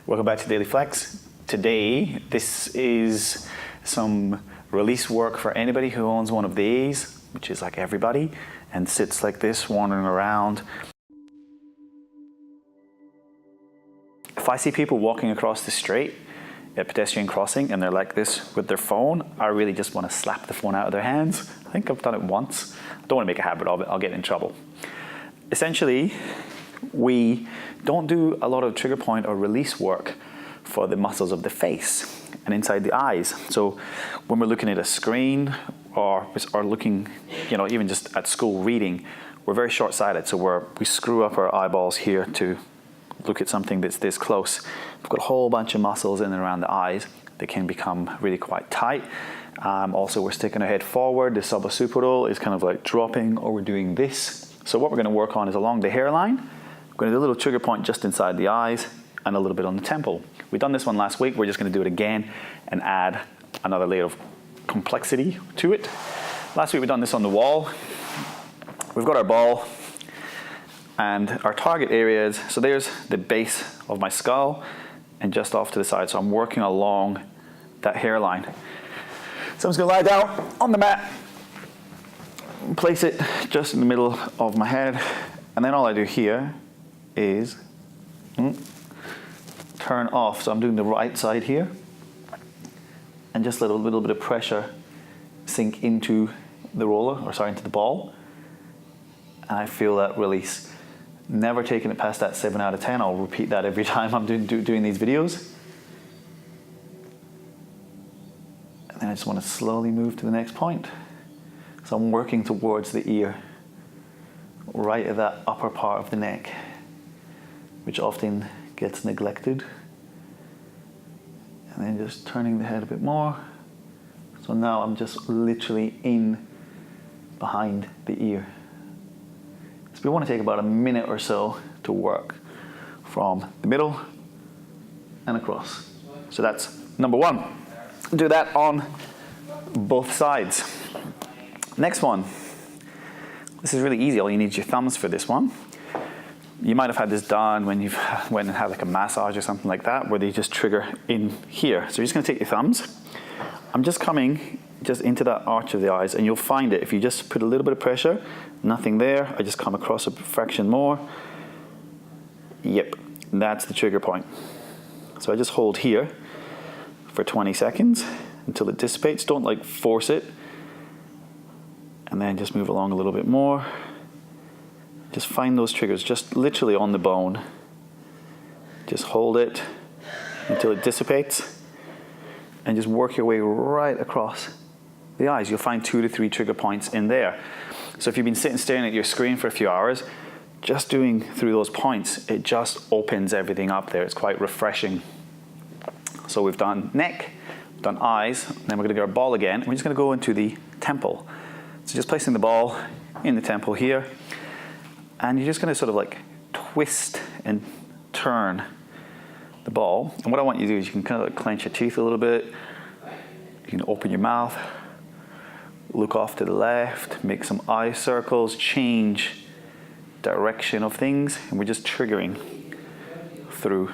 Welcome back to Daily Flex. Today, this is some release work for anybody who owns one of these, which is like everybody, and sits like this, wandering around. If I see people walking across the street at pedestrian crossing and they're like this with their phone, I really just want to slap the phone out of their hands. I think I've done it once. I don't want to make a habit of it, I'll get in trouble. Essentially, we don't do a lot of trigger point or release work for the muscles of the face and inside the eyes. So when we're looking at a screen or looking, even just at school reading, we're very short-sighted. So we screw up our eyeballs here to look at something that's this close. We've got a whole bunch of muscles in and around the eyes that can become really quite tight. Also, we're sticking our head forward. The suboccipital is kind of like dropping, or we're doing this. So what we're going to work on is along the hairline. We're going to do a little trigger point just inside the eyes and a little bit on the temple. We've done this one last week. We're just going to do it again and add another layer of complexity to it. Last week we've done this on the wall. We've got our ball and our target areas. So there's the base of my skull and just off to the side. So I'm working along that hairline. So I'm just going to lie down on the mat, place it just in the middle of my head, and then all I do here is turn off. So I'm doing the right side here and just let a little bit of pressure sink into the roller, into the ball. And I feel that release. Never taking it past that 7 out of 10. I'll repeat that every time I'm doing these videos. And then I just want to slowly move to the next point. So I'm working towards the ear, right at that upper part of the neck, which often gets neglected. And then just turning the head a bit more. So now I'm just literally in behind the ear. So we want to take about a minute or so to work from the middle and across. So that's number one. Do that on both sides. Next one. This is really easy. All you need is your thumbs for this one. You might have had this done when you've went and had like a massage or something like that, where they just trigger in here. So you're just going to take your thumbs. I'm just coming just into that arch of the eyes, and you'll find it if you just put a little bit of pressure. Nothing there. I just come across a fraction more. Yep, that's the trigger point. So I just hold here for 20 seconds until it dissipates. Don't force it. And then just move along a little bit more. Just find those triggers just literally on the bone. Just hold it until it dissipates and just work your way right across the eyes. You'll find 2 to 3 trigger points in there. So if you've been sitting staring at your screen for a few hours, just doing through those points, it just opens everything up there. It's quite refreshing. So we've done neck, we've done eyes, and then we're going to get our ball again. And we're just going to go into the temple. So just placing the ball in the temple here. And you're just going to sort of twist and turn the ball. And what I want you to do is you can kind of clench your teeth a little bit. You can open your mouth, look off to the left, make some eye circles, change direction of things. And we're just triggering through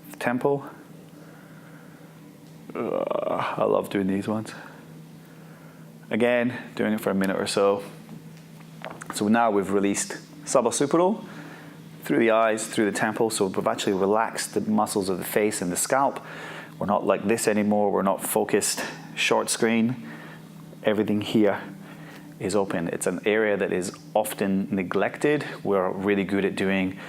the temple. I love doing these ones. Again, doing it for a minute or so. So now we've released suboccipital through the eyes, through the temple. So we've actually relaxed the muscles of the face and the scalp. We're not like this anymore. We're not focused short screen. Everything here is open. It's an area that is often neglected. We're really good at doing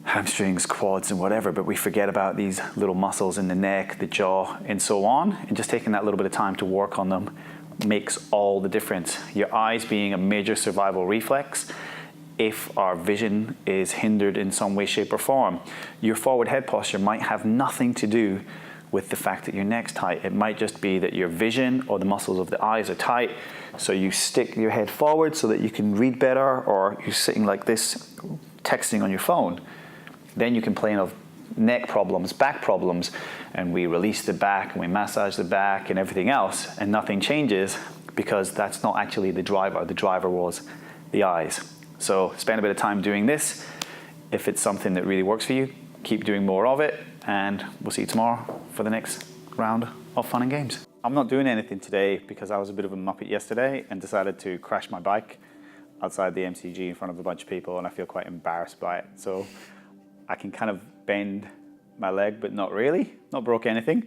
hamstrings, quads, and whatever, but we forget about these little muscles in the neck, the jaw, and so on. And just taking that little bit of time to work on them makes all the difference. Your eyes being a major survival reflex. If our vision is hindered in some way, shape, or form, your forward head posture might have nothing to do with the fact that your neck's tight. It might just be that your vision or the muscles of the eyes are tight, so you stick your head forward so that you can read better, or you're sitting like this texting on your phone. Then you complain of neck problems, back problems, and we release the back and we massage the back and everything else, and nothing changes because that's not actually the driver. The driver was the eyes. So spend a bit of time doing this. If it's something that really works for you, keep doing more of it, and we'll see you tomorrow for the next round of fun and games. I'm not doing anything today because I was a bit of a muppet yesterday and decided to crash my bike outside the MCG in front of a bunch of people, and I feel quite embarrassed by it. So I can kind of bend my leg, but not really, not broke anything.